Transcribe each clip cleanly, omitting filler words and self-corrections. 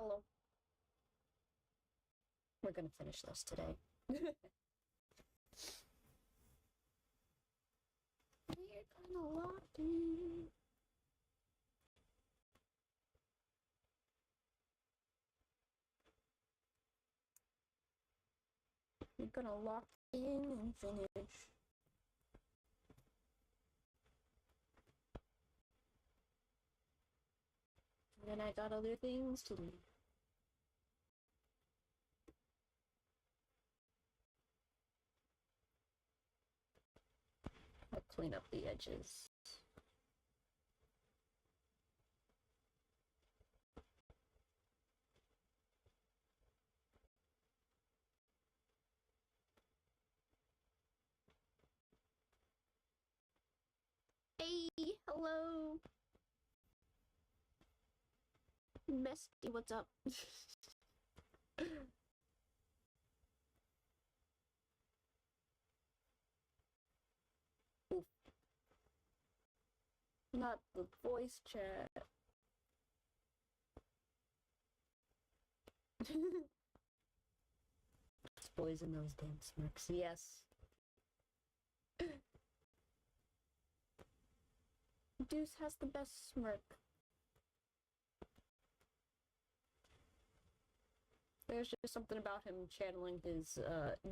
Hello. We're gonna finish this today. We're gonna lock in. We're gonna lock in and finish. And then I got other things to do. I'll clean up the edges. Hey, hello. Bestie, what's up? Oof. Not the voice chat. It's boys in those damn smirks, yes. Deuce has the best smirk. There's just something about him channeling his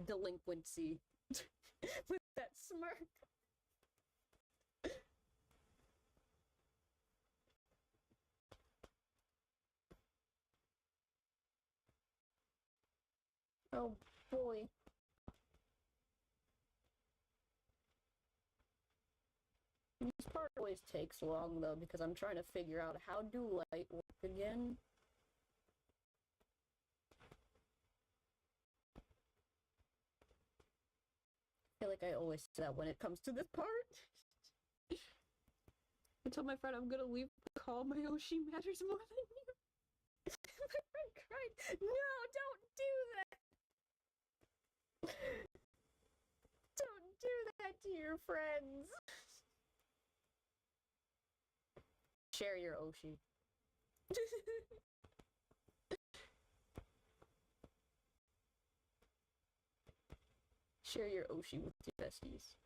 delinquency with that smirk. Oh boy. This part always takes long though because I'm trying to figure out how do light work again. I feel like I always say that when it comes to this part. I told my friend I'm gonna leave the call. My Oshi matters more than you. My friend cried. No, don't do that. Don't do that to your friends. Share your Oshi. Share your Oshi with your besties.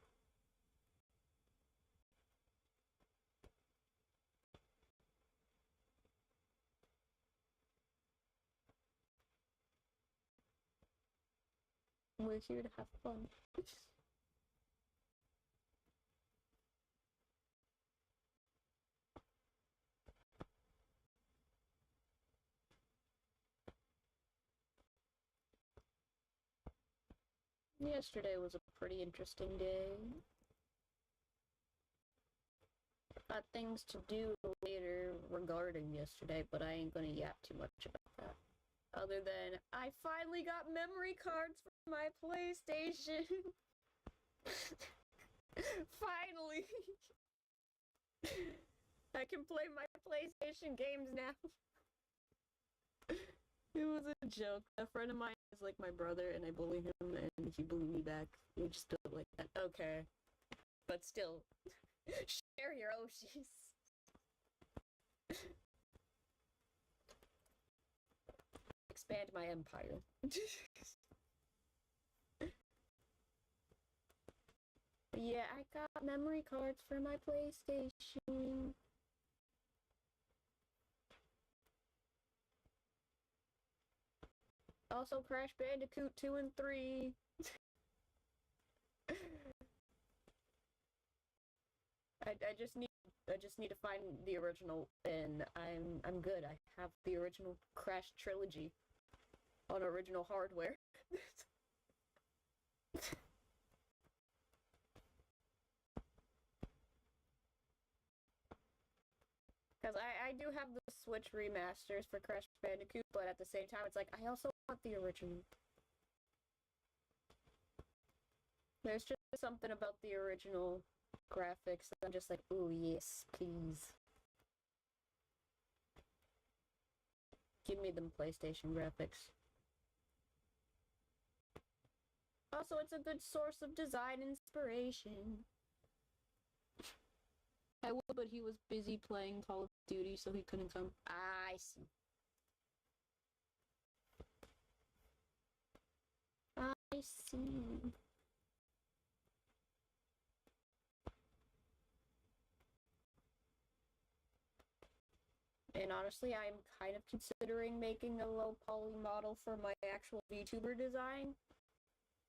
We're here to have fun. Yesterday was a pretty interesting day. Got things to do later regarding yesterday, but I ain't gonna yap too much about that. Other than, I finally got memory cards for my PlayStation! Finally! I can play my PlayStation games now. It was a joke. A friend of mine is like my brother, and I bully him, and he bullied me back. We just do it like that. Okay. But still, share your Oshis. Expand my empire. Yeah, I got memory cards for my PlayStation. Also, Crash Bandicoot 2 and 3. I just need to find the original, and I'm good. I have the original Crash trilogy on original hardware. Because I do have the Switch remasters for Crash Bandicoot, but at the same time, it's like, I also want the original. There's just something about the original graphics that I'm just like, ooh, yes, please. Give me them PlayStation graphics. Also, it's a good source of design inspiration. I would, but he was busy playing Call of Duty, so he couldn't come. I see. I see. And honestly, I'm kind of considering making a low poly model for my actual VTuber design.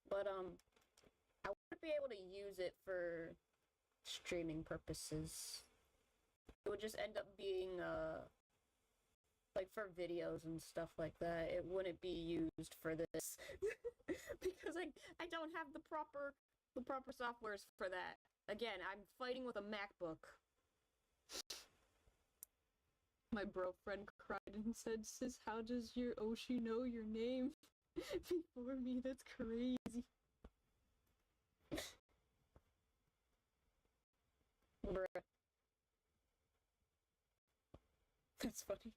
But, I wouldn't be able to use it for streaming purposes. It would just end up being, like for videos and stuff like that. It wouldn't be used for this. Because I don't have the proper softwares for that. Again, I'm fighting with a MacBook. My bro friend cried and said, "Sis, how does your Oshi know your name before me? That's crazy." Bruh. That's funny.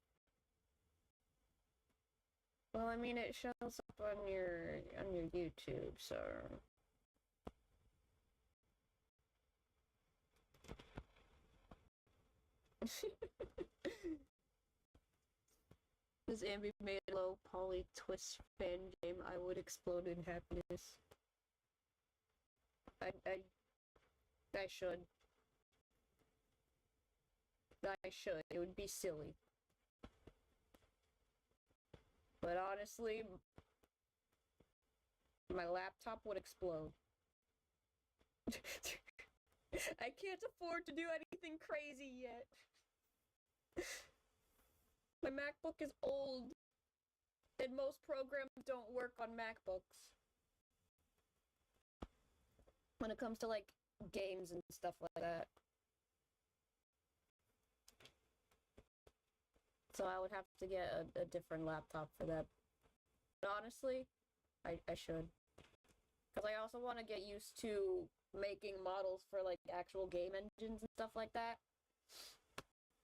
Well, I mean, it shows up on your YouTube, so. This Ambi made a low poly twist fan game, I would explode in happiness. I should. I should. It would be silly. But honestly, my laptop would explode. I can't afford to do anything crazy yet. My MacBook is old, and most programs don't work on MacBooks. When it comes to, like, games and stuff like that. So I would have to get a different laptop for that. But honestly, I should. Because I also want to get used to making models for, like, actual game engines and stuff like that.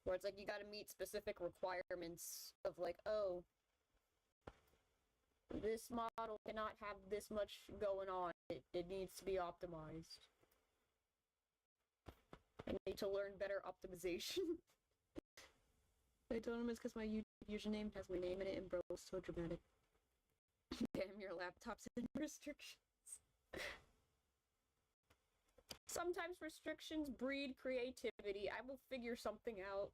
Where it's like you gotta meet specific requirements of like, oh, this model cannot have this much going on. It needs to be optimized. I need to learn better optimization. I told him it's because my YouTube username has my name in it and bro, it's so dramatic. Damn, your laptop's in restrictions. Sometimes restrictions breed creativity. I will figure something out.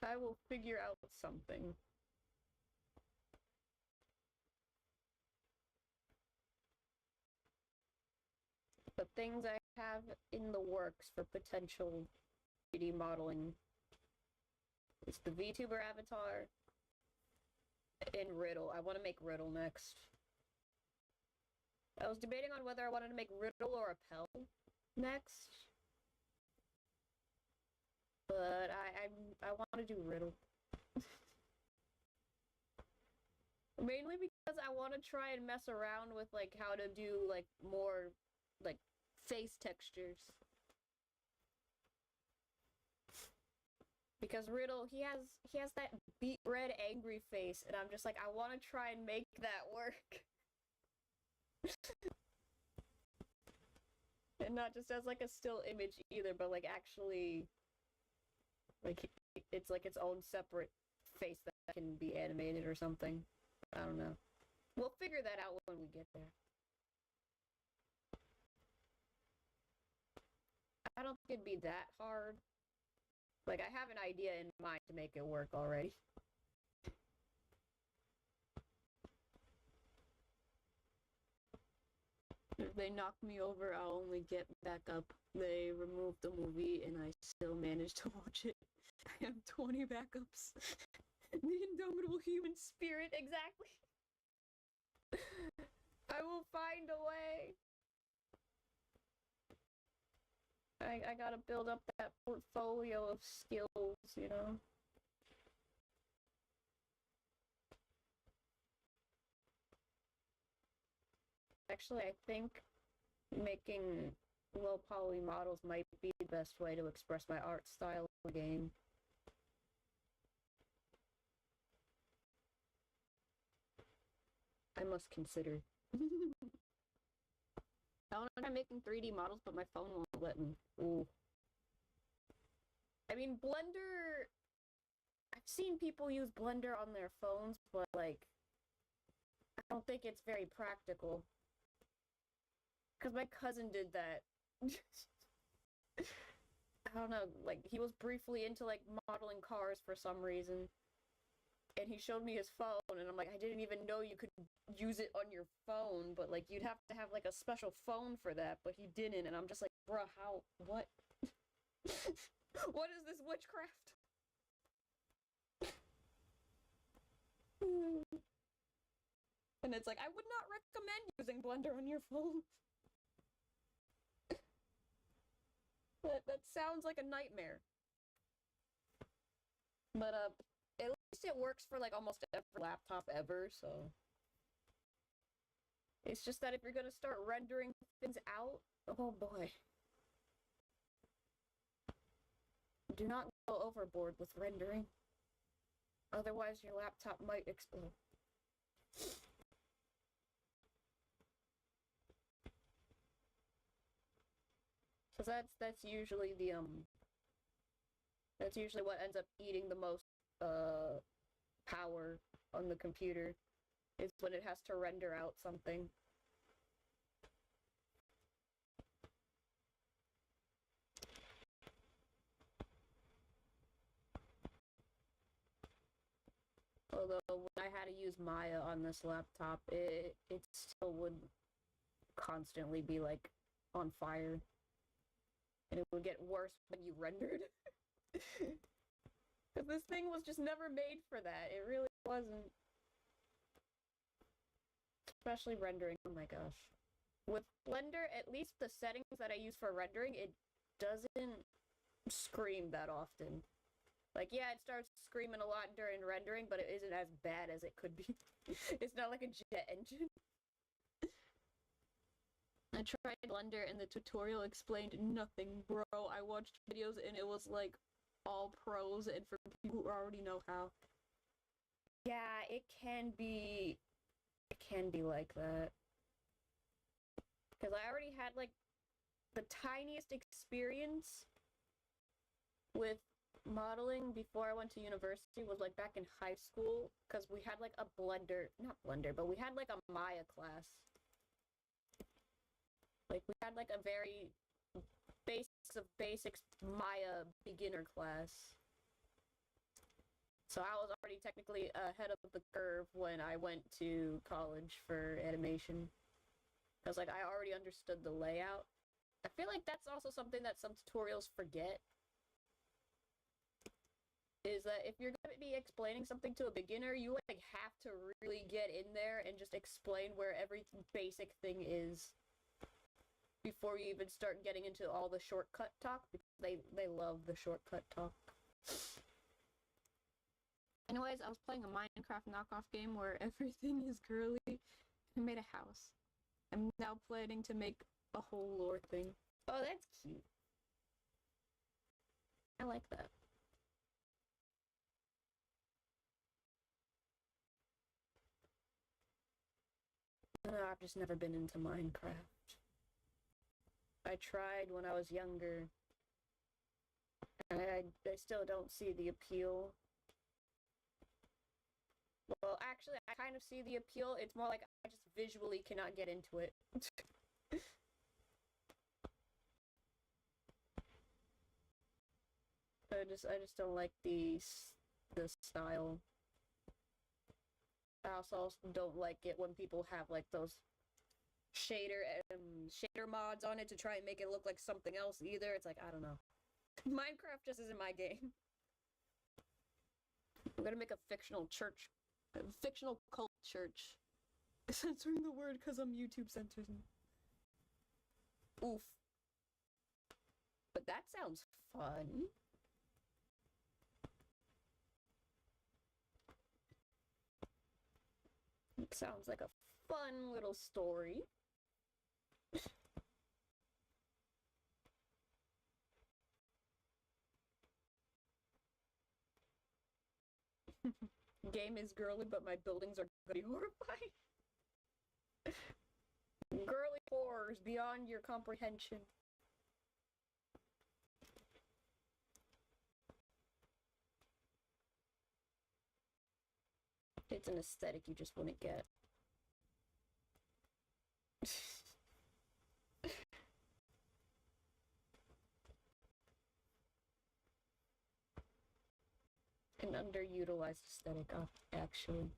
I will figure out something. The things I have in the works for potential 3D modeling is the VTuber avatar and Riddle. I want to make Riddle next. I was debating on whether I wanted to make Riddle or Appel next. But I want to do Riddle. Mainly because I want to try and mess around with like how to do like more like face textures. Because Riddle, he has that beet red angry face, and I'm just like, I want to try and make that work. And not just as like a still image either, but like actually, like it's like its own separate face that can be animated or something. I don't know. We'll figure that out when we get there. I don't think it'd be that hard. Like, I have an idea in mind to make it work already. If they knock me over, I'll only get back up. They removed the movie, and I still managed to watch it. I have 20 backups. The indomitable human spirit, exactly. I will find a way. I gotta build up that portfolio of skills, you know? Actually, I think making low poly models might be the best way to express my art style in the game. I must consider. I want to try making 3D models, but my phone won't let me. Ooh. I mean, Blender seen people use Blender on their phones, but like, I don't think it's very practical. Because my cousin did that. I don't know, like, he was briefly into, like, modeling cars for some reason. And he showed me his phone, and I'm like, I didn't even know you could use it on your phone, but, like, you'd have to have, like, a special phone for that, but he didn't, and I'm just like, bruh, how, what? What is this witchcraft? And it's like, I would not recommend using Blender on your phone. That sounds like a nightmare. But, at least it works for, like, almost every laptop ever, so... It's just that if you're gonna start rendering things out, oh boy. Do not go overboard with rendering. Otherwise, your laptop might explode. So that's usually the, that's usually what ends up eating the most, power on the computer, is when it has to render out something. Although, when I had to use Maya on this laptop, it still would constantly be, like, on fire. And it would get worse when you rendered. Because this thing was just never made for that. It really wasn't. Especially rendering, oh my gosh. With Blender, at least the settings that I use for rendering, it doesn't scream that often. Like, yeah, it starts screaming a lot during rendering, but it isn't as bad as it could be. It's not like a jet engine. I tried Blender and the tutorial explained nothing, bro. I watched videos and it was like all pros and for people who already know how. Yeah, it can be like that. Because I already had like the tiniest experience with modeling before I went to university was like back in high school, because we had like a not Blender, but we had like a Maya class. Like, we had, like, a very basics of basics Maya beginner class. So I was already technically ahead of the curve when I went to college for animation. Because, like, I already understood the layout. I feel like that's also something that some tutorials forget. Is that if you're going to be explaining something to a beginner, you, like, have to really get in there and just explain where every basic thing is. Before you even start getting into all the shortcut talk, because they love the shortcut talk. Anyways, I was playing a Minecraft knockoff game where everything is girly. I made a house. I'm now planning to make a whole lore thing. Oh, that's cute. I like that. I've just never been into Minecraft. I tried when I was younger. I still don't see the appeal. Well, actually, I kind of see the appeal. It's more like I just visually cannot get into it. I just don't like the style. I also don't like it when people have like those shader mods on it to try and make it look like something else either. It's like, I don't know. Minecraft just isn't my game. I'm gonna make a fictional church. A fictional cult church. Censoring the word because I'm YouTube censoring. Oof. But that sounds fun. It sounds like a fun little story. Game is girly, but my buildings are gonna be horrifying. Girly horrors beyond your comprehension. It's an aesthetic you just wouldn't get. An underutilized aesthetic, actually.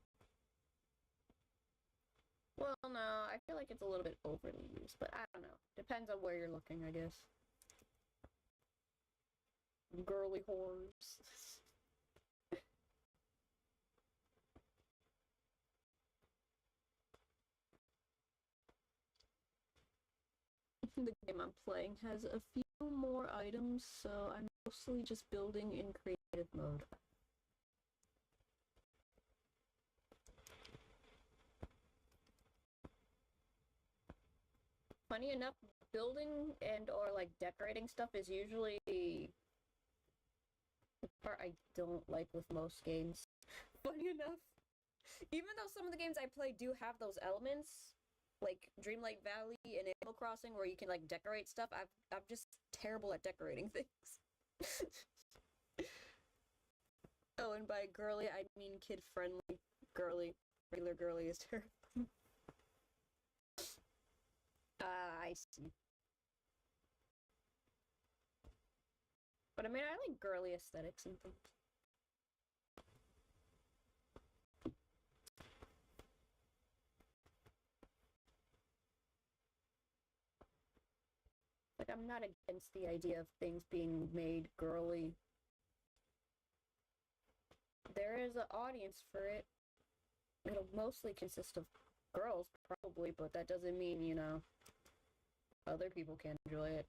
Well, no, I feel like it's a little bit overly used, but I don't know. Depends on where you're looking, I guess. Girly horrors. The game I'm playing has a few more items, so I'm mostly just building in creative mode. Funny enough, building and or like decorating stuff is usually the part I don't like with most games. Funny enough. Even though some of the games I play do have those elements, like Dreamlight Valley and Animal Crossing where you can like decorate stuff, I'm just terrible at decorating things. Oh, and by girly I mean kid friendly. Girly. Regular girly is terrible. I see. But I mean, I like girly aesthetics and things. Like, I'm not against the idea of things being made girly. There is an audience for it. It'll mostly consist of girls, probably, but that doesn't mean, you know, other people can't enjoy it.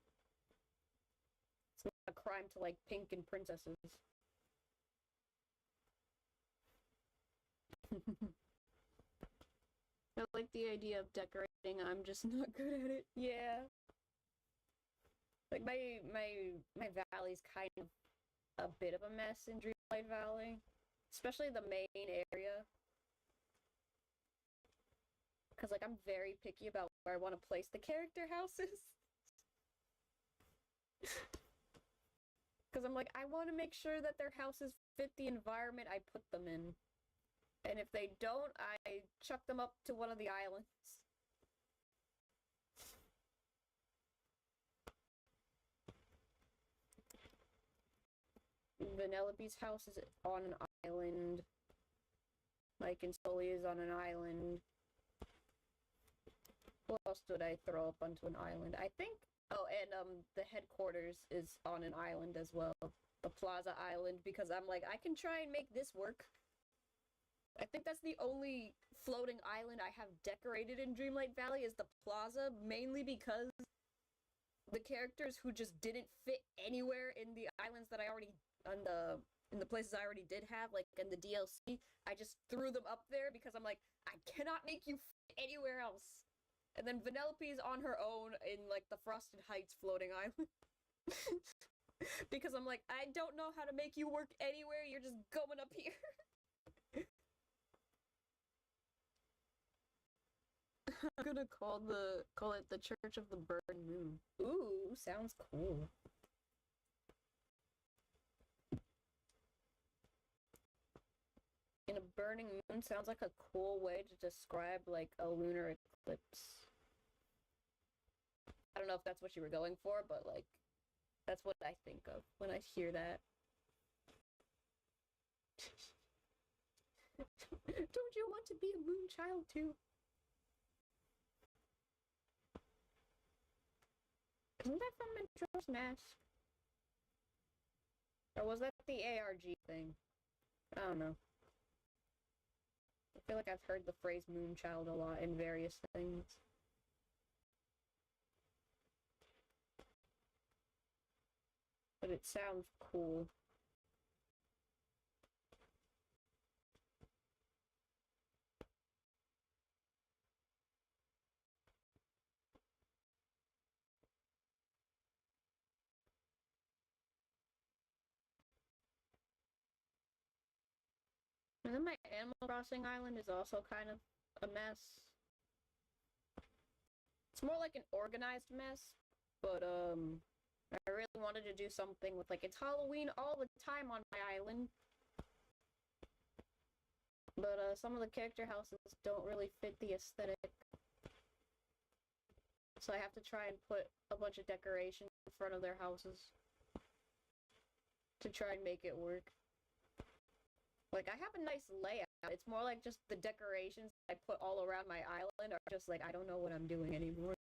It's not a crime to like pink and princesses. I like the idea of decorating, I'm just not good at it. Yeah. Like my valley's kind of a bit of a mess in Dreamlight Valley. Especially the main area. Because, like, I'm very picky about where I want to place the character houses. Because I'm like, I want to make sure that their houses fit the environment I put them in. And if they don't, I chuck them up to one of the islands. Vanellope's house is on an island. Mike and Sully is on an island. What else did I throw up onto an island? I think... Oh, and the headquarters is on an island as well. The Plaza Island, because I'm like, I can try and make this work. I think that's the only floating island I have decorated in Dreamlight Valley is the Plaza, mainly because the characters who just didn't fit anywhere in the islands that I already... in the places I already did have, like in the DLC, I just threw them up there because I'm like, I cannot make you fit anywhere else. And then Vanellope is on her own in, like, the Frosted Heights floating island. Because I'm like, I don't know how to make you work anywhere, you're just going up here. I'm gonna call it the Church of the Burning Moon. Ooh, sounds cool. In a burning moon sounds like a cool way to describe, like, a lunar eclipse. I don't know if that's what you were going for, but, like, that's what I think of when I hear that. Don't you want to be a moon child too? Isn't that from Majora's Mask? Or was that the ARG thing? I don't know. I feel like I've heard the phrase Moonchild a lot in various things. But it sounds cool. And then my Animal Crossing island is also kind of a mess. It's more like an organized mess, but I really wanted to do something with, like, it's Halloween all the time on my island. But some of the character houses don't really fit the aesthetic. So I have to try and put a bunch of decorations in front of their houses to try and make it work. Like, I have a nice layout. It's more like just the decorations I put all around my island are just like, I don't know what I'm doing anymore.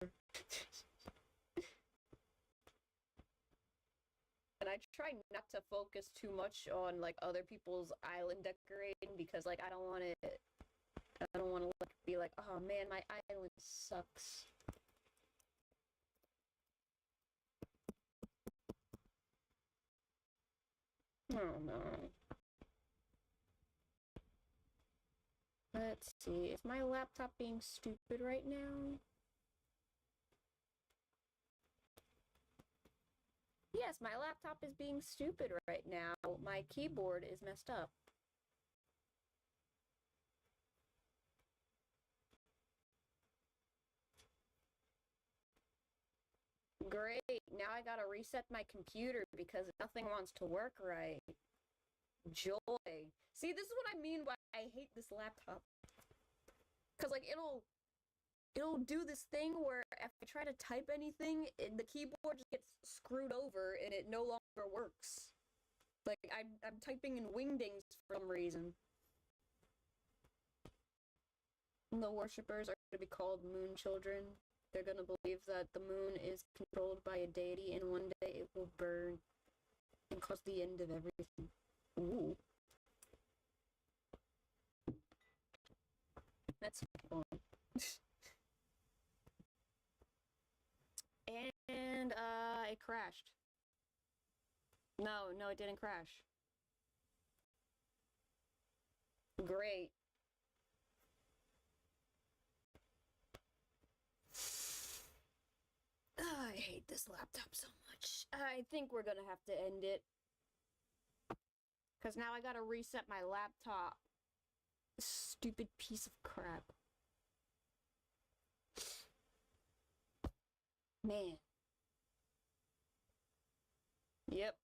And I try not to focus too much on, like, other people's island decorating because, like, I don't want to, like, be like, oh man, my island sucks. Oh no. Let's see, is my laptop being stupid right now? Yes, my laptop is being stupid right now. My keyboard is messed up. Great, now I gotta reset my computer because nothing wants to work right. Joy. See, this is what I mean by I hate this laptop. Cause like it'll do this thing where if I try to type anything, the keyboard just gets screwed over and it no longer works. Like I'm typing in wingdings for some reason. And the worshippers are going to be called moon children. They're going to believe that the moon is controlled by a deity and one day it will burn and cause the end of everything. Ooh. That's fun. And, it crashed. No, it didn't crash. Great. I hate this laptop so much. I think we're gonna have to end it. Because now I gotta reset my laptop. Stupid piece of crap. Man. Yep.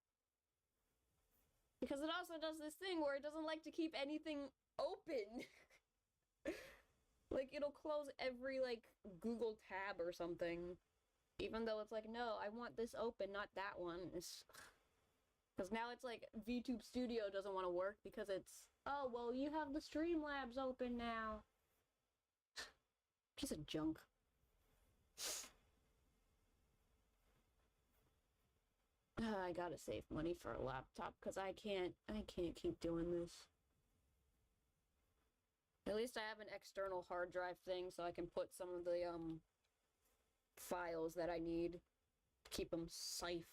Because it also does this thing where it doesn't like to keep anything open. Like, it'll close every, like, Google tab or something. Even though it's like, no, I want this open, not that one. Because now it's like, VTube Studio doesn't want to work because it's, oh, well, you have the Streamlabs open now. Piece of junk. I gotta save money for a laptop because I can't keep doing this. At least I have an external hard drive thing so I can put some of the files that I need to keep them safe.